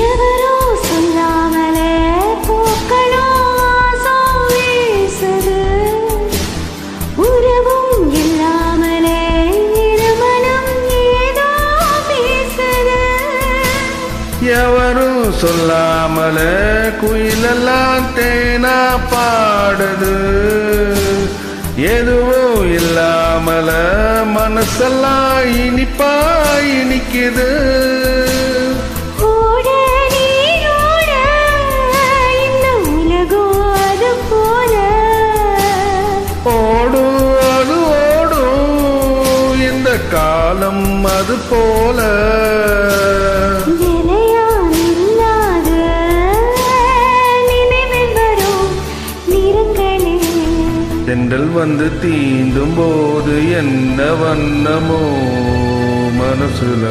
எவரோ சொல்லாமலே பூக்களோ வாசம் வீசுது, உறவும் இல்லாமலே இருமனம் ஏதோ பேசுது. எவரும் சொல்லாமலே குயிலெல்லாம் தேனா பாடுது, எதுவும் இல்லாமல மனசெல்லாம் இனிப்பா இனிக்குது. காலம் அது போல தென்றல் வந்து தீண்டும் போது என்ன வண்ணமோ மனசுல